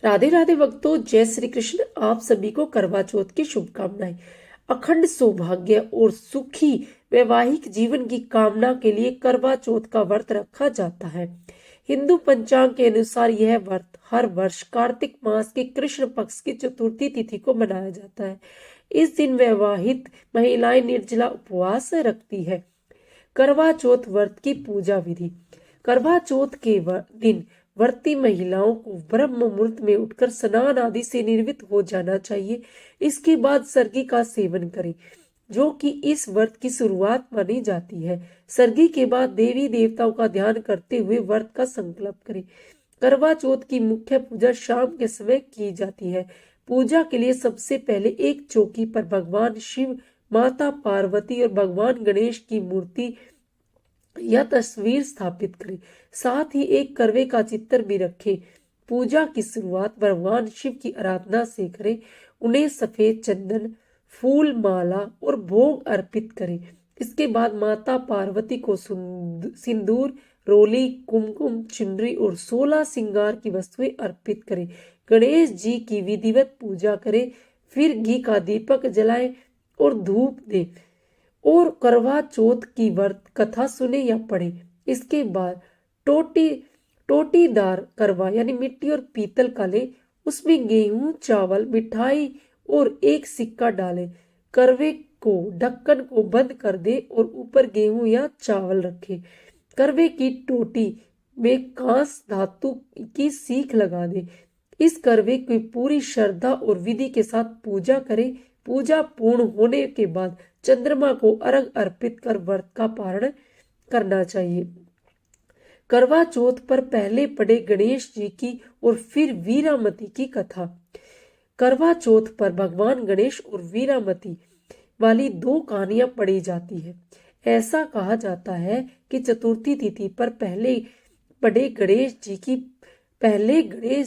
राधे राधे भक्तों, जय श्री कृष्ण। आप सभी को करवा चौथ की शुभकामनाएं। अखंड सौभाग्य और सुखी वैवाहिक जीवन की कामना के लिए करवा चौथ का व्रत रखा जाता है। हिंदू पंचांग के अनुसार यह व्रत हर वर्ष कार्तिक मास के कृष्ण पक्ष की चतुर्थी तिथि को मनाया जाता है। इस दिन वैवाहित महिलाएं निर्जला उपवास रखती है। करवा चौथ व्रत की पूजा विधि। करवा चौथ के दिन व्रती महिलाओं को ब्रह्म मुहूर्त में उठकर स्नान आदि से निर्वित हो जाना चाहिए। इसके बाद सर्गी का सेवन करें, जो कि इस व्रत की शुरुआत मानी जाती है। सर्गी के बाद देवी देवताओं का ध्यान करते हुए व्रत का संकल्प करें। करवा चौथ की मुख्य पूजा शाम के समय की जाती है। पूजा के लिए सबसे पहले एक चौकी पर भगवान शिव, माता पार्वती और भगवान गणेश की मूर्ति या तस्वीर स्थापित करें। साथ ही एक करवे का चित्र भी रखें। पूजा की शुरुआत भगवान शिव की आराधना से करें। उन्हें सफेद चंदन, फूल, माला और भोग अर्पित करें। इसके बाद माता पार्वती को सिंदूर, रोली, कुमकुम, चुनरी और 16 श्रृंगार की वस्तुएं अर्पित करें। गणेश जी की विधिवत पूजा करें। फिर घी का दीपक जलाएं और धूप दें और करवा चौथ की व्रत कथा सुने या पढ़े। इसके बाद टोटीदार करवा यानी मिट्टी और पीतल का ले, उसमें गेहूं, चावल, मिठाई और एक सिक्का डालें। करवे को ढक्कन को बंद कर दे और ऊपर गेहूं या चावल रखे। करवे की टोटी में कांस धातु की सीख लगा दे। इस करवे की पूरी श्रद्धा और विधि के साथ पूजा करें। पूजा पूर्ण होने के बाद चंद्रमा को अर्घ अर्पित कर व्रत का पारण करना चाहिए। करवा चौथ पर पहले पढ़े गणेश जी की और फिर वीरामती की कथा। करवा चौथ पर भगवान गणेश और वीरामती वाली 2 कहानियां पढ़ी जाती है। ऐसा कहा जाता है कि चतुर्थी तिथि पर पहले गणेश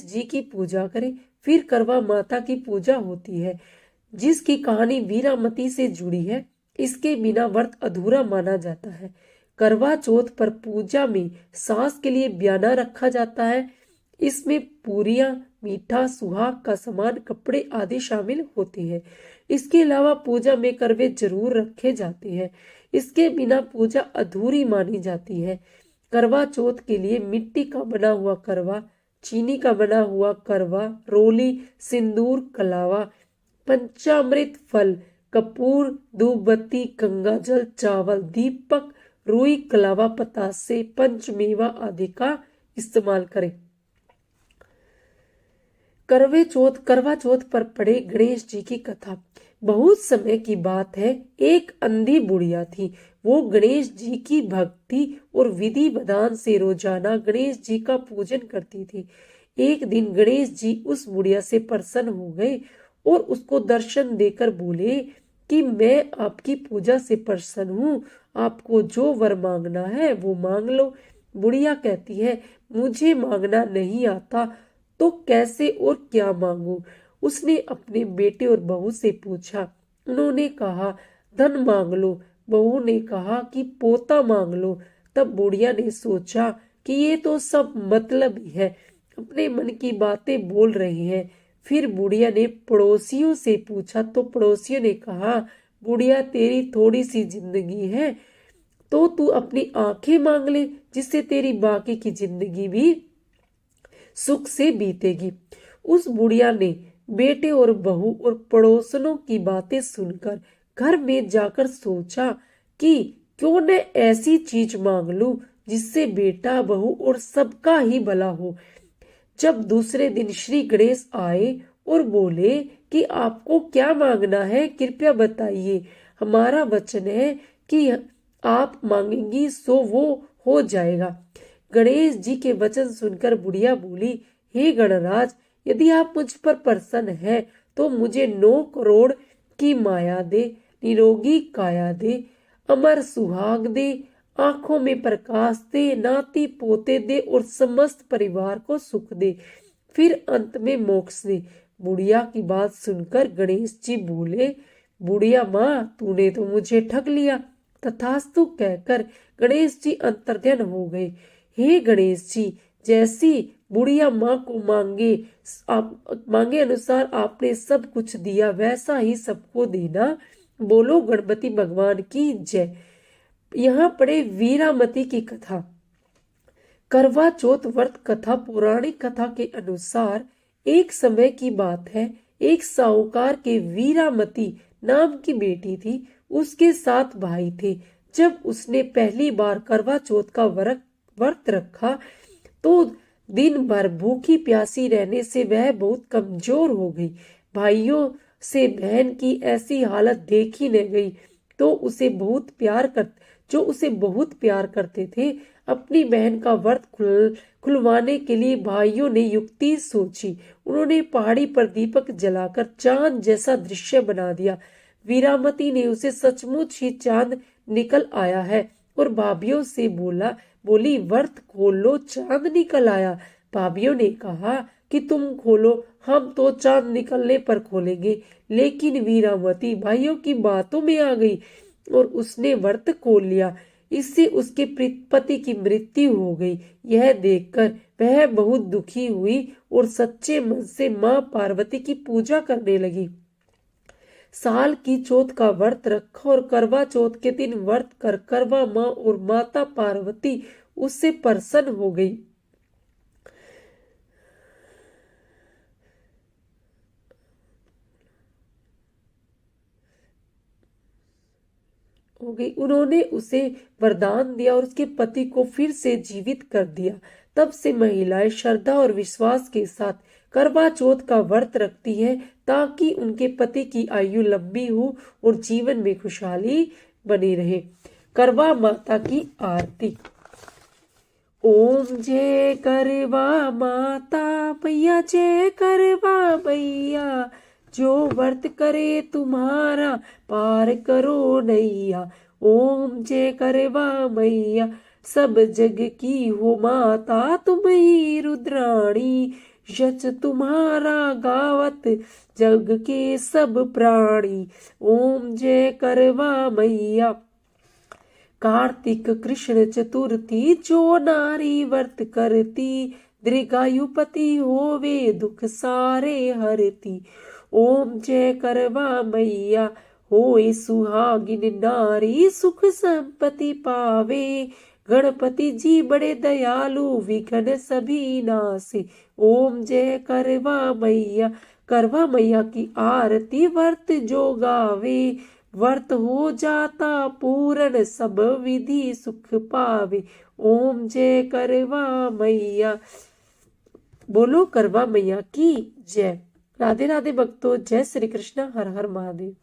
जी की पूजा करें, फिर करवा माता की पूजा होती है, जिसकी कहानी वीरामती से जुड़ी है। इसके बिना व्रत अधूरा माना जाता है। करवा चौथ पर पूजा में सास के लिए ब्याना रखा जाता है। इसमें पूरियां, मीठा, सुहाग का सामान, कपड़े आदि शामिल होते हैं। इसके अलावा पूजा में करवे जरूर रखे जाते हैं। इसके बिना पूजा अधूरी मानी जाती है। करवा चौथ के लिए मिट्टी का बना हुआ करवा, चीनी का बना हुआ करवा, रोली, सिंदूर, कलावा, पंचामृत फल, कपूर, धूपबत्ती, गंगा जल, चावल, दीपक, रुई, कलावा, पतासे, पंचमेवा आदि का इस्तेमाल करें। करवा चौथ पर पढ़े गणेश जी की कथा। बहुत समय की बात है, एक अंधी बुढ़िया थी। वो गणेश जी की भक्ति और विधि विधान से रोजाना गणेश जी का पूजन करती थी। एक दिन गणेश जी उस बुढ़िया से प्रसन्न हो गए और उसको दर्शन देकर बोले कि मैं आपकी पूजा से प्रसन्न हूँ, आपको जो वर मांगना है वो मांग लो। बुढ़िया कहती है, मुझे मांगना नहीं आता तो कैसे और क्या मांगू। उसने अपने बेटे और बहू से पूछा। उन्होंने कहा धन मांग लो। बहू ने कहा कि पोता मांग लो। तब बुढ़िया ने सोचा कि ये तो सब मतलब ही है, अपने मन की बातें बोल रहे हैं। फिर बुढ़िया ने पड़ोसियों से पूछा तो पड़ोसियों ने कहा, बुढ़िया तेरी थोड़ी सी जिंदगी है तो तू अपनी आंखें मांग ले, जिससे तेरी बाकी की जिंदगी भी सुख से बीतेगी। उस बुढ़िया ने बेटे और बहू और पड़ोसनों की बातें सुनकर घर में जाकर सोचा कि क्यों न ऐसी चीज मांग लूं जिससे बेटा, बहू और सबका ही भला हो। जब दूसरे दिन श्री गणेश आए और बोले कि आपको क्या मांगना है, कृपया बताइए, हमारा वचन है कि आप मांगेंगी सो वो हो जाएगा। गणेश जी के वचन सुनकर बुढ़िया बोली, हे गणराज, यदि आप मुझ पर प्रसन्न है तो मुझे 9 करोड़ की माया दे, निरोगी काया दे, अमर सुहाग दे, आंखों में प्रकाश दे, नाती पोते दे और समस्त परिवार को सुख दे, फिर अंत में मोक्ष दे। बुढ़िया की बात सुनकर गणेश जी बोले, बुढ़िया माँ, तूने तो मुझे ठग लिया। तथास्तु कहकर गणेश जी अंतर्ध्यान हो गए। हे गणेश जी, जैसी बुढ़िया माँ को मांगे अनुसार आपने सब कुछ दिया, वैसा ही सबको देना। बोलो गणपति भगवान की जय। यहाँ पढ़े वीरामती की कथा। करवा चौथ व्रत कथा पौराणिक कथा के अनुसार एक समय की बात है, एक साहूकार के वीरामती नाम की बेटी थी। उसके 7 भाई थे। जब उसने पहली बार करवा चौथ का व्रत रखा तो दिन भर भूखी प्यासी रहने से वह बहुत कमजोर हो गई। भाइयों से बहन की ऐसी हालत देखी न गई जो उसे बहुत प्यार करते थे। अपनी बहन का व्रत खुलवाने के लिए भाइयों ने युक्ति सोची। उन्होंने पहाड़ी पर दीपक जलाकर चांद जैसा दृश्य बना दिया। वीरामती ने उसे सचमुच ही चांद निकल आया है और भाभीियों से बोली व्रत खोलो, चांद निकल आया। भाभीियों ने कहा कि तुम खोलो, हम तो चांद निकलने पर खोलेंगे। लेकिन वीरामती भाइयों की बातों में आ गई और उसने व्रत खोल लिया। इससे उसके पति की मृत्यु हो गई। यह देखकर वह बहुत दुखी हुई और सच्चे मन से मां पार्वती की पूजा करने लगी। साल की चौथ का व्रत रखा और करवा चौथ के दिन व्रत कर करवा माँ और माता पार्वती उससे प्रसन्न हो गई। उन्होंने उसे वरदान दिया और उसके पति को फिर से जीवित कर दिया। तब से महिलाएं श्रद्धा और विश्वास के साथ करवा चौथ का व्रत रखती हैं ताकि उनके पति की आयु लंबी हो और जीवन में खुशहाली बनी रहे। करवा माता की आरती। ओम जय करवा माता भैया, जय करवा भैया, जो व्रत करे तुम्हारा पार करो नैया। ओम जय करवा मैया, सब जग की हो माता तुम ही रुद्राणी। यश तुम्हारा गावत जग के सब प्राणी। ओम जय करवा मैया। कार्तिक कृष्ण चतुर्थी, जो नारी व्रत करती दीर्घायुपति होवे दुख सारे हरती। ओम जय करवा मैया, होए सुहागिन नारी सुख संपत्ति पावे। गणपति जी बड़े दयालु विघ्न सभी नासे। ओम जय करवा मैया। करवा मैया की आरती व्रत जो गावे, व्रत हो जाता पूर्ण सब विधि सुख पावे। ओम जय करवा मैया। बोलो करवा मैया की जय। राधे राधे भक्तों, जय श्री कृष्ण, हर हर महादेव।